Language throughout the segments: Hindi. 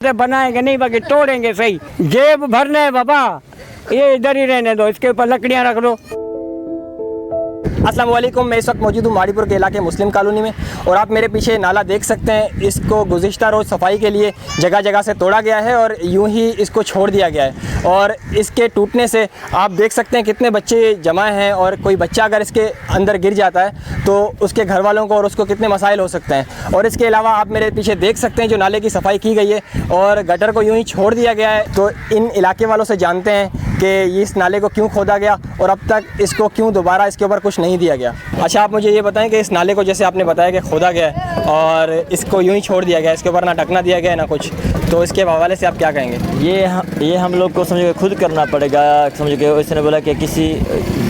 बनाएंगे नहीं, बाकी तोड़ेंगे सही। जेब भरना है बाबा, ये इधर ही रहने दो, इसके ऊपर लकड़ियाँ रख दो। अस्सलाम वालेकुम, मैं इस वक्त मौजूद हूँ माड़ीपुर के इलाके मुस्लिम कॉलोनी में और आप मेरे पीछे नाला देख सकते हैं। इसको गुज़िश्ता रोज़ सफाई के लिए जगह जगह से तोड़ा गया है और यूं ही इसको छोड़ दिया गया है और इसके टूटने से आप देख सकते हैं कितने बच्चे जमा हैं और कोई बच्चा अगर इसके अंदर गिर जाता है तो उसके घर वालों को और उसको कितने मसाइल हो सकते हैं। और इसके अलावा आप मेरे पीछे देख सकते हैं जो नाले की सफाई की गई है और गटर को यूँ ही छोड़ दिया गया है। तो इन इलाके वालों से जानते हैं कि इस नाले को क्यों खोदा गया और अब तक इसको क्यों दोबारा इसके ऊपर कुछ नहीं दिया गया। अच्छा, आप मुझे ये बताएं कि इस नाले को जैसे आपने बताया कि खोदा गया है और इसको यूं ही छोड़ दिया गया, इसके ऊपर ना ढकना दिया गया है ना कुछ, तो इसके हवाले से आप क्या कहेंगे? ये हम लोग को समझो खुद करना पड़ेगा। समझो कि उसने बोला कि किसी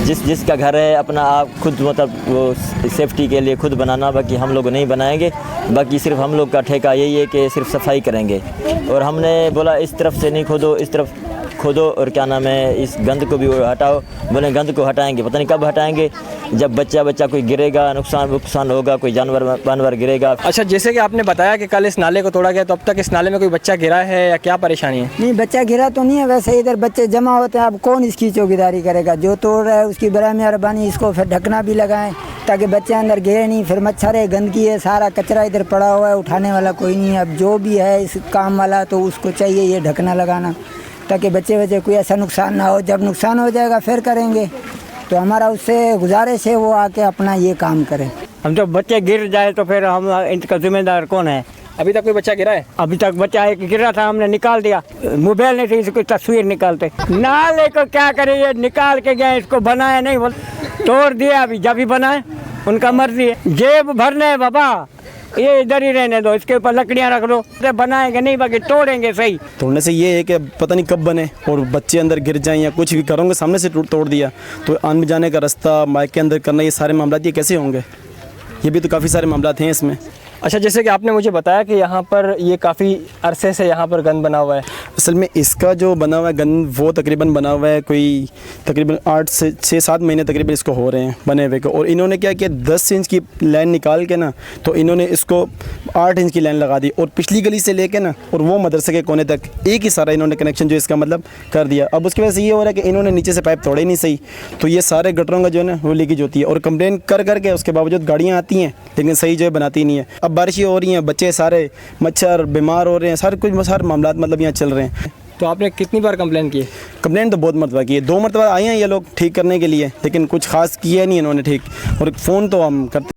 जिसका घर है अपना आप खुद मतलब वो सेफ्टी के लिए खुद बनाना, बाकी हम लोग नहीं बनाएंगे। बाकी सिर्फ हम लोग का ठेका यही है कि सिर्फ सफाई करेंगे। और हमने बोला इस तरफ से नहीं खोदो, इस तरफ खोदो और क्या नाम है इस गंद को भी हटाओ। बोले गंद को हटाएंगे, पता नहीं कब हटाएंगे, जब बच्चा कोई गिरेगा, नुकसान होगा, कोई जानवर गिरेगा। अच्छा, जैसे कि आपने बताया कि कल इस नाले को तोड़ा गया, तो अब तक इस नाले में कोई बच्चा गिरा है या क्या परेशानी है? नहीं, बच्चा गिरा तो नहीं है, वैसे इधर बच्चे जमा होते हैं। अब कौन इसकी चौकीदारी करेगा? जो तोड़ रहा है उसकी बड़ा मेहरबानी, इसको फिर ढकना भी लगाएं ताकि बच्चे अंदर गिरे नहीं। फिर मच्छर है, गंदगी है, सारा कचरा इधर पड़ा हुआ है, उठाने वाला कोई नहीं है। अब जो भी है इस काम वाला तो उसको चाहिए ये ढकना लगाना ताकि बच्चे कोई ऐसा नुकसान ना हो। जब नुकसान हो जाएगा फिर करेंगे। तो हमारा उससे गुजारिश है वो आके अपना ये काम करें। हम जब बच्चे गिर जाए तो फिर हम इनका जिम्मेदार कौन है? अभी तक कोई बच्चा गिरा है? अभी तक बच्चा एक गिरा था, हमने निकाल दिया। मोबाइल नहीं थी, इसकी तस्वीर निकालते। नाले को क्या करे, ये निकाल के गए, इसको बनाया नहीं, तोड़ दिया। अभी जब भी बनाए उनका मर्जी है। जेब भरना है बाबा, ये इधर ही रहने दो, इसके ऊपर लकड़ियाँ रख दो। बनाएंगे नहीं, बाकी तोड़ेंगे सही। तोड़ने से ये है कि पता नहीं कब बने और बच्चे अंदर गिर जाएं या कुछ भी करोगे, सामने से तोड़ दिया तो आने जाने का रास्ता, माइक के अंदर करना, ये सारे मामला ये कैसे होंगे? ये भी तो काफ़ी सारे मामला हैं इसमें। अच्छा, जैसे कि आपने मुझे बताया कि यहाँ पर ये काफ़ी अरसे से यहाँ पर गंद बना हुआ है। असल में इसका जो बना हुआ है गंद वो तकरीबन बना हुआ है कोई तकरीबन 8 से 6-7 महीने तकरीबन इसको हो रहे हैं बने हुए को। और इन्होंने क्या किया, 10 इंच की लाइन निकाल के ना तो इन्होंने इसको 8 इंच की लाइन लगा दी और पिछली गली से लेके ना और वो मदरसे के कोने तक एक ही सारा इन्होंने कनेक्शन जो इसका मतलब कर दिया। अब उसकी वजह से ये हो रहा है कि इन्होंने नीचे से पाइप तोड़े नहीं सही, तो ये सारे गटरों का जो है ना वो लीकेज होती है। और कंप्लेन कर करके उसके बावजूद गाड़ियाँ आती हैं लेकिन सही जो है बनाती नहीं है। अब बारिशें हो रही हैं, बच्चे सारे मच्छर बीमार हो रहे हैं, सारे मामला मतलब यहाँ चल रहे हैं। तो आपने कितनी बार कंप्लेन की? कंप्लेंट तो बहुत मरतबा की है, 2 मरतबा आए हैं ये लोग ठीक करने के लिए, लेकिन कुछ खास किया नहीं इन्होंने ठीक। और फ़ोन तो हम करते